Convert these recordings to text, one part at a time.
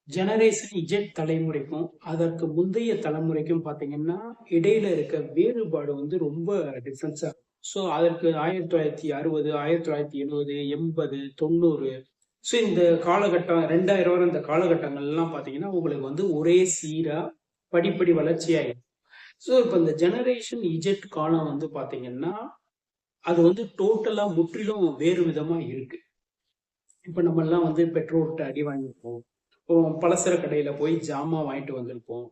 Generation Z தலைமுறைக்கும், அதற்கு முந்தைய தலைமுறைக்கும் பார்த்தீங்கன்னா, இடையில இருக்க வேறுபாடு வந்து ரொம்ப டிஃபரன்ஸா இருக்கும். ஸோ, அதற்கு 1960, 1970, 80, 90 ஸோ இந்த காலகட்டம் 2000 வரை இந்த காலகட்டங்கள்லாம் பார்த்தீங்கன்னா, உங்களுக்கு வந்து ஒரே சீரா படிப்படி வளர்ச்சியா இருக்கும். ஸோ, இப்ப இந்த ஜெனரேஷன் இஜெட் காலம் வந்து பார்த்தீங்கன்னா, அது வந்து டோட்டலா முற்றிலும் வேறு விதமா இருக்கு. இப்ப நம்மலாம் வந்து பெற்றோர்ட்ட அடி வாங்கியிருப்போம். பலசர கடையில போய் ஜாமான் வாங்கிட்டு வந்திருப்போம்.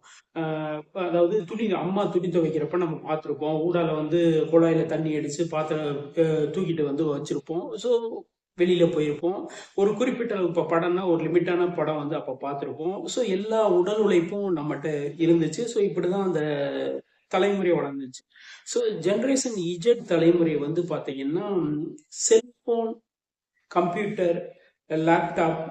அதாவது அம்மா துணி துவைக்கிறப்ப நம்ம பார்த்துருப்போம். ஊடால வந்து குழாயில தண்ணி அடிச்சு பாத்திரம் தூக்கிட்டு வந்து வச்சிருப்போம். ஸோ வெளியில போயிருப்போம். ஒரு குறிப்பிட்ட இப்ப படம்னா ஒரு லிமிட்டான படம் வந்து அப்ப பார்த்துருப்போம். ஸோ எல்லா உடல் உழைப்பும் நம்மட்ட இருந்துச்சு. ஸோ இப்படிதான் அந்த தலைமுறை வளர்ந்துச்சு. ஸோ ஜெனரேஷன் இஜெட் தலைமுறை வந்து பாத்தீங்கன்னா, cellphone, computer, laptop,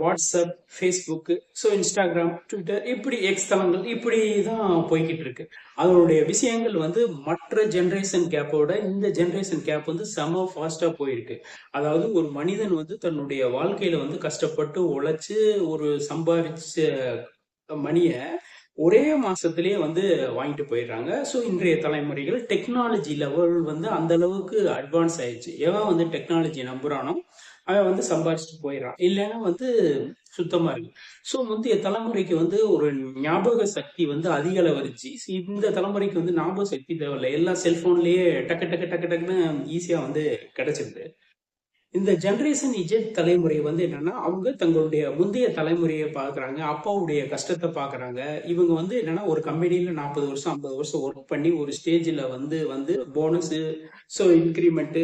WhatsApp, Facebook, so Instagram, Twitter இப்படி எக்ஸ் தளங்கள் இப்படி தான் போய்கிட்டு இருக்கு. அதனுடைய விஷயங்கள் வந்து மற்ற ஜென்ரேஷன் கேப்போட இந்த ஜென்ரேஷன் கேப் வந்து செம ஃபாஸ்டா போயிருக்கு. அதாவது ஒரு மனிதன் வந்து தன்னுடைய வாழ்க்கையில வந்து கஷ்டப்பட்டு உழைச்சு ஒரு சம்பாரிச்ச மணிய ஒரே மாசத்திலேயே வந்து வாங்கிட்டு போயிடுறாங்க. ஸோ இன்றைய தலைமுறைகள் டெக்னாலஜி லெவல் வந்து அந்த அளவுக்கு அட்வான்ஸ் ஆயிடுச்சு. எவன் வந்து டெக்னாலஜி நம்புறானோ அவன் வந்து சம்பாரிச்சுட்டு போயிடறான். இல்லைன்னா வந்து சுத்தமா இருக்கு. ஸோ முந்தைய தலைமுறைக்கு வந்து ஒரு ஞாபக சக்தி வந்து அதிக அளவு இருந்துச்சு. இந்த தலைமுறைக்கு வந்து ஞாபக சக்தி தேவையில்லை. எல்லாம் செல்போன்லயே டக்கு டக்கு டக்கு டக்குன்னு ஈஸியா வந்து கிடைச்சிருது. இந்த ஜெனரேஷன் இஜெட் தலைமுறை வந்து என்னன்னா, அவங்க தங்களுடைய முந்தைய தலைமுறையை பார்க்குறாங்க. அப்பாவுடைய கஷ்டத்த பார்க்குறாங்க. இவங்க வந்து என்னன்னா, ஒரு கம்பெனில 40 வருஷம், 50 வருஷம் ஒர்க் பண்ணி ஒரு ஸ்டேஜ்ல வந்து வந்து போனஸு, ஸோ இன்கிரிமெண்ட்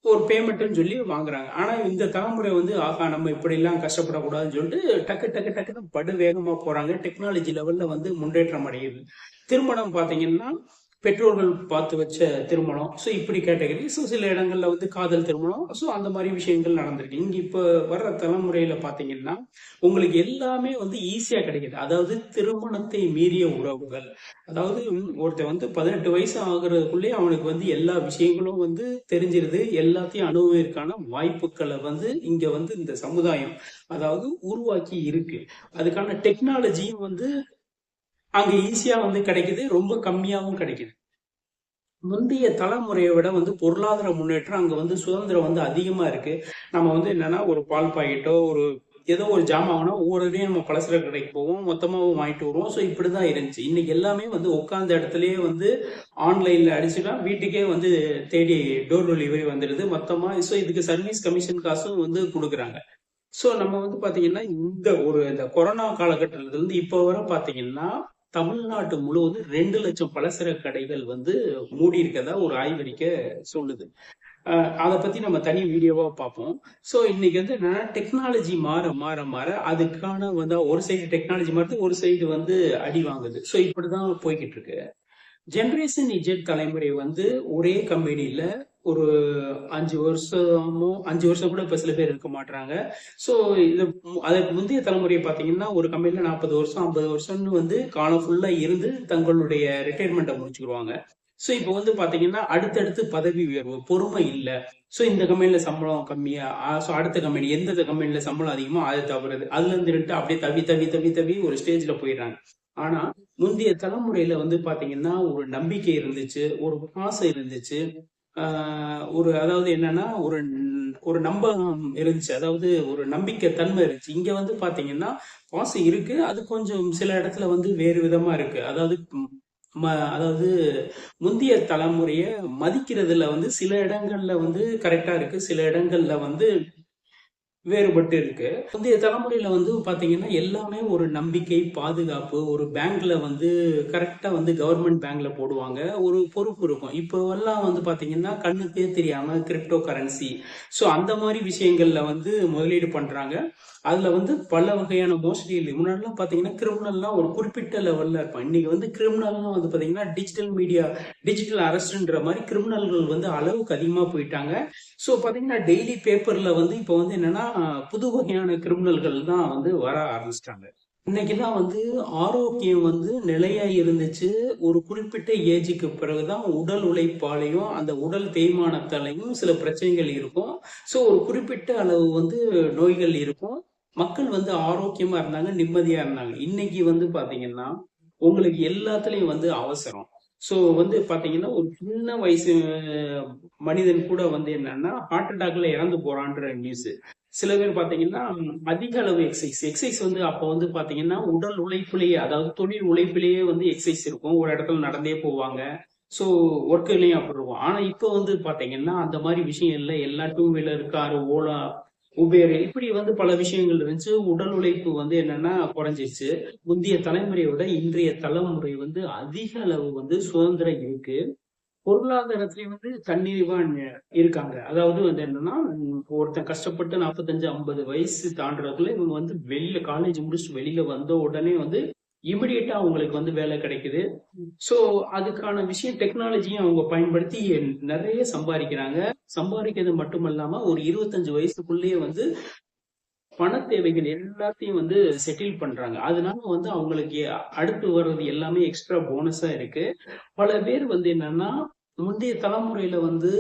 ஒரு பேமெண்ட்னு சொல்லி வாங்குறாங்க. ஆனா இந்த தலைமுறை வந்து ஆகா நம்ம இப்படிலாம் கஷ்டப்படக்கூடாதுன்னு சொல்லிட்டு டக்கு டக்கு டக்குன்னு படு வேகமா போறாங்க. டெக்னாலஜி லெவல்ல வந்து முன்னேற்றம் அடையுது. திருமணம் பாத்தீங்கன்னா பெற்றோர்கள் பார்த்து வச்ச திருமணம். ஸோ இப்படி கேட்டகரி. ஸோ சில இடங்கள்ல வந்து காதல் திருமணம். ஸோ அந்த மாதிரி விஷயங்கள் நடந்திருக்கு. இங்க இப்ப வர்ற தலைமுறையில பாத்தீங்கன்னா உங்களுக்கு எல்லாமே வந்து ஈஸியா கிடைக்குது. அதாவது திருமணத்தை மீறிய உறவுகள். அதாவது ஒருத்தன் வந்து 18 வயசு ஆகுறதுக்குள்ளே அவனுக்கு வந்து எல்லா விஷயங்களும் வந்து தெரிஞ்சிருது. எல்லாத்தையும் அனுபவிற்கான வாய்ப்புகளை வந்து இங்க வந்து இந்த சமுதாயம் அதாவது உருவாக்கி இருக்கு. அதுக்கான டெக்னாலஜியும் வந்து அங்க ஈஸியா வந்து கிடைக்குது. ரொம்ப கம்மியாவும் கிடைக்குது. முந்தைய தலைமுறையை விட வந்து பொருளாதார முன்னேற்றம் அங்க வந்து சுதந்திரம் வந்து அதிகமா இருக்கு. நம்ம வந்து என்னன்னா ஒரு பால் பாக்கெட்டோ ஒரு ஏதோ ஒரு ஜாமான் வாங்கினா ஒவ்வொருத்தையும் நம்ம பலசர கடைக்கு போவோம், மொத்தமாவும் வாங்கிட்டு வருவோம். ஸோ இப்படிதான் இருந்துச்சு. இன்னைக்கு எல்லாமே வந்து உட்கார்ந்த இடத்துலயே வந்து ஆன்லைன்ல அடிச்சுக்கலாம், வீட்டுக்கே வந்து தேடி டோர் டெலிவரி வந்துடுது மொத்தமா. ஸோ இதுக்கு சர்வீஸ் கமிஷன் காசும் வந்து கொடுக்குறாங்க. ஸோ நம்ம வந்து பாத்தீங்கன்னா இந்த கொரோனா காலகட்டத்துல இருந்து இப்போ வர பாத்தீங்கன்னா தமிழ்நாட்டு முழுவதும் 2 லட்சம் பலசர கடைகள் வந்து மூடி இருக்கதா ஒரு ஆய்வறிக்கை சொல்லுது. அதை பத்தி நம்ம தனி வீடியோவா பார்ப்போம். ஸோ இன்னைக்கு வந்து என்னன்னா டெக்னாலஜி மாற மாற மாற அதுக்கான வந்து ஒரு சைடு டெக்னாலஜி மாறுது, ஒரு சைடு வந்து அடி வாங்குது. ஸோ இப்படிதான் போய்கிட்டு இருக்கு. ஜெனரேஷன் இஜெட் தலைமுறை வந்து ஒரே கம்பெனில ஒரு 5 வருஷம் கூட இப்ப சில பேர் இருக்க மாட்டாங்க. ஸோ இது அதற்கு முந்தைய தலைமுறையை பார்த்தீங்கன்னா ஒரு கம்பெனில 40 வருஷம் 50 வருஷம்னு வந்து காலம் ஃபுல்லா இருந்து தங்களுடைய ரிட்டையர்மெண்ட்டை முடிச்சுக்கிடுவாங்க. ஸோ இப்போ வந்து பாத்தீங்கன்னா அடுத்தடுத்து பதவி உயர்வு பொறுமை இல்லை. ஸோ இந்த கம்பெனில சம்பளம் கம்மியா, ஸோ அடுத்த கம்பெனி எந்த கம்பெனில சம்பளம் அதிகமோ அதை தவறுது. அதுல இருந்து அப்படியே தவி தவி தவி தவி ஒரு ஸ்டேஜ்ல போயிடுறாங்க. ஆனா முந்தைய தலைமுறையில வந்து பாத்தீங்கன்னா ஒரு நம்பிக்கை இருந்துச்சு, ஒரு பாசம் இருந்துச்சு. ஒரு அதாவது என்னன்னா ஒரு நம்பகம் இருந்துச்சு. அதாவது ஒரு நம்பிக்கை தன்மை இருந்துச்சு. இங்க வந்து பாத்தீங்கன்னா பாசம் இருக்கு. அது கொஞ்சம் சில இடத்துல வந்து வேறு விதமா இருக்கு. அதாவது முந்தைய தலைமுறைய மதிக்கிறதுல வந்து சில இடங்கள்ல வந்து கரெக்டா இருக்கு. சில இடங்கள்ல வந்து வேறுபட்டு இருக்கு. முந்தைய தலைமுறையில வந்து பாத்தீங்கன்னா எல்லாமே ஒரு நம்பிக்கை, பாதுகாப்பு, ஒரு பேங்க்ல வந்து கரெக்டா வந்து கவர்மெண்ட் பேங்க்ல போடுவாங்க. ஒரு பொறுப்பு இருக்கும். இப்போ எல்லாம் வந்து பாத்தீங்கன்னா கண்ணுக்கே தெரியாம கிரிப்டோ கரன்சி, ஸோ அந்த மாதிரி விஷயங்கள்ல வந்து முதலீடு பண்றாங்க. அதுல வந்து பல வகையான மோசடிகள். முன்னாடிலாம் பாத்தீங்கன்னா கிரிமினல்லாம் ஒரு குறிப்பிட்ட லெவல்ல இருப்பான். இன்னைக்கு வந்து கிரிமினல்லாம் வந்து பாத்தீங்கன்னா டிஜிட்டல் மீடியா, டிஜிட்டல் அரெஸ்ட்ன்ற மாதிரி கிரிமினல்கள் வந்து அளவுக்கு அதிகமா போயிட்டாங்க. ஸோ பாத்தீங்கன்னா டெய்லி பேப்பர்ல வந்து இப்போ வந்து என்னன்னா புது வகையான கிரிமினல்கள் தான் வந்து வர ஆரம்பிச்சிட்டாங்க. இன்னைக்கெல்லாம் வந்து ஆரோக்கியம் வந்து நிலையா இருந்துச்சு. ஒரு குறிப்பிட்ட ஏஜுக்கு பிறகுதான் உடல் உழைப்பாலையும் அந்த உடல் தேய்மானத்தாலையும் சில பிரச்சனைகள் இருக்கும். ஸோ ஒரு குறிப்பிட்ட அளவு வந்து நோய்கள் இருக்கும். மக்கள் வந்து ஆரோக்கியமா இருந்தாங்க, நிம்மதியா இருந்தாங்க. இன்னைக்கு வந்து பாத்தீங்கன்னா, உங்களுக்கு எல்லாத்துலயும் வந்து அவசரம். சோ வந்து பாத்தீங்கன்னா, ஒரு சின்ன வயசு மனிதன் கூட வந்து என்னன்னா, ஹார்ட் அட்டாக்ல இறந்து போறான்ற நியூஸ். சில பேர் பாத்தீங்கன்னா, அதிக அளவு எக்ஸசைஸ் வந்து அப்ப வந்து பாத்தீங்கன்னா, உடல் உழைப்பிலேயே, அதாவது தொழில் உழைப்பிலேயே வந்து எக்ஸசைஸ் இருக்கும். ஒரு இடத்துல நடந்தே போவாங்க. சோ ஒர்க்லயும் அப்படி இருக்கும். ஆனா இப்ப வந்து பாத்தீங்கன்னா, அந்த மாதிரி விஷயம் இல்ல. எல்லாம் two wheeler, car, Ola, Uber இப்படி வந்து பல விஷயங்கள் இருந்துச்சு. உடல் உழைப்பு வந்து என்னன்னா குறைஞ்சிருச்சு. முந்தைய தலைமுறையை விட இன்றைய தலைமுறை வந்து அதிக அளவு வந்து சுதந்திரம் இருக்கு. பொருளாதாரத்திலயும் வந்து தன்னிறைவா இருக்காங்க. அதாவது வந்து என்னன்னா, ஒருத்தன் கஷ்டப்பட்டு 45, 50 வயசு தாண்டுறதுக்குள்ள இவங்க வந்து வெளியில காலேஜ் முடிச்சுட்டு வெளியில வந்த உடனே வந்து இமிடியேட்டா அவங்களுக்கு வந்து வேலை கிடைக்குது. சோ அதுக்கான விஷயம் டெக்னாலஜியும் அவங்க பயன்படுத்தி நிறைய சம்பாதிக்கிறாங்க. சம்பாதிக்கிறது மட்டுமல்லாம ஒரு 25 வயசுக்குள்ளேயே வந்து பண தேவைகள் எல்லாத்தையும் வந்து செட்டில் பண்றாங்க. அதனால வந்து அவங்களுக்கு அடுத்து வர்றது எல்லாமே எக்ஸ்ட்ரா போனஸா இருக்கு. பல பேர் வந்து என்னன்னா, முந்தைய தலைமுறையில வந்து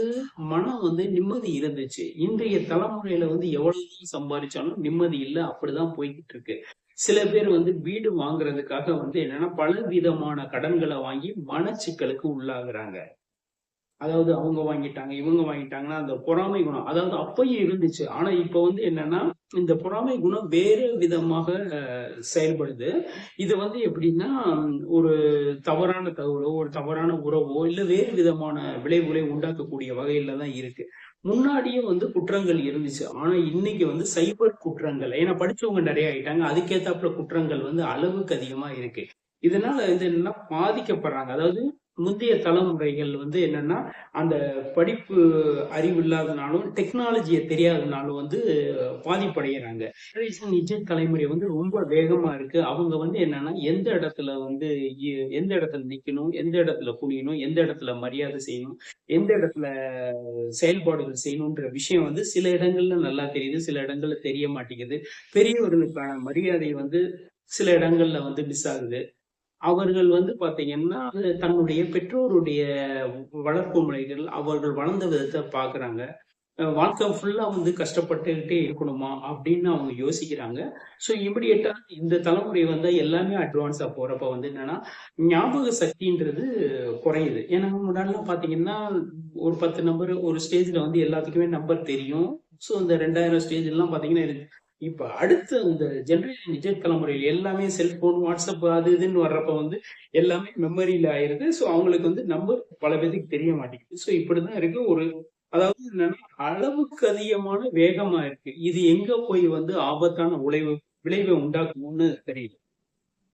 மனம் வந்து நிம்மதி இருந்துச்சு. இன்றைய தலைமுறையில வந்து எவ்வளவு சம்பாதிச்சாலும் நிம்மதி இல்ல. அப்படிதான் போய்க்கிட்டு இருக்கு. சில பேர் வந்து வீடு வாங்குறதுக்காக வந்து என்னன்னா, பல விதமான கடன்களை வாங்கி மனச்சிக்கலுக்கு உள்ளாகுறாங்க. அதாவது அவங்க வாங்கிட்டாங்க, இவங்க வாங்கிட்டாங்கன்னா அந்த பொறாமை குணம். அதாவது அப்பயும் இருந்துச்சு. ஆனா இப்ப வந்து என்னன்னா, இந்த பொறாமை குணம் வேறு விதமாக செயல்படுது. இது வந்து எப்படின்னா, ஒரு தவறான தகவலோ, ஒரு தவறான உறவோ, இல்ல வேறு விதமான விளைவுகளை உண்டாக்கக்கூடிய வகையில தான் இருக்கு. முன்னாடியும் வந்து குற்றங்கள் இருந்துச்சு. ஆனா இன்னைக்கு வந்து சைபர் குற்றங்கள். ஏன்னா படிச்சவங்க நிறைய ஆயிட்டாங்க. அதுக்கேத்தாப்புல குற்றங்கள் வந்து அளவுக்கு அதிகமா இருக்கு. இதனால வந்து என்னன்னா பாதிக்கப்படுறாங்க. அதாவது முந்தைய தலைமுறைகள் வந்து என்னன்னா, அந்த படிப்பு அறிவு இல்லாதனாலும், டெக்னாலஜிய தெரியாதனாலும் வந்து பாதிப்படைகிறாங்க. நிஜ தலைமுறை வந்து ரொம்ப வேகமா இருக்கு. அவங்க வந்து என்னன்னா, எந்த இடத்துல வந்து எந்த இடத்துல நிக்கணும், எந்த இடத்துல குனியணும், எந்த இடத்துல மரியாதை செய்யணும், எந்த இடத்துல செயல்பாடுகள் செய்யணுன்ற விஷயம் வந்து சில இடங்கள்ல நல்லா தெரியுது, சில இடங்கள்ல தெரிய மாட்டேங்குது. பெரியவர்களுக்கான மரியாதை வந்து சில இடங்கள்ல வந்து மிஸ் ஆகுது. அவர்கள் வந்து பாத்தீங்கன்னா, அது தன்னுடைய பெற்றோருடைய வளர்ப்பு முறைகள், அவர்கள் வளர்ந்த விதத்த பாக்குறாங்க. வாழ்க்கை ஃபுல்லா வந்து கஷ்டப்பட்டுக்கிட்டே இருக்கணுமா? அப்படின்னு அவங்க யோசிக்கிறாங்க. ஸோ இமிடியேட்டா இந்த தலைமுறை வந்து எல்லாமே அட்வான்ஸா போறப்ப வந்து என்னன்னா, ஞாபக சக்தின்றது குறையுது. ஏன்னா முன்னாடிலாம் பாத்தீங்கன்னா, ஒரு 10 நம்பர் ஒரு ஸ்டேஜ்ல வந்து எல்லாத்துக்குமே நம்பர் தெரியும். ஸோ இந்த 2000 ஸ்டேஜ்லாம் பாத்தீங்கன்னா இப்ப அடுத்த இந்த ஜெனரேஷன் நிஜ தலைமுறையில் எல்லாமே செல்போன், வாட்ஸ்அப் அது இதுன்னு வர்றப்ப வந்து எல்லாமே மெமரியில ஆயிருது. ஸோ அவங்களுக்கு வந்து நம்பர் பல பேருக்கு தெரிய மாட்டேங்குது. ஸோ இப்படிதான் இருக்கு. அதாவது என்னன்னா, அளவுக்கு அதிகமான வேகமா இருக்கு. இது எங்க போய் வந்து ஆபத்தான விளைவை உண்டாக்கும்னு தெரியல.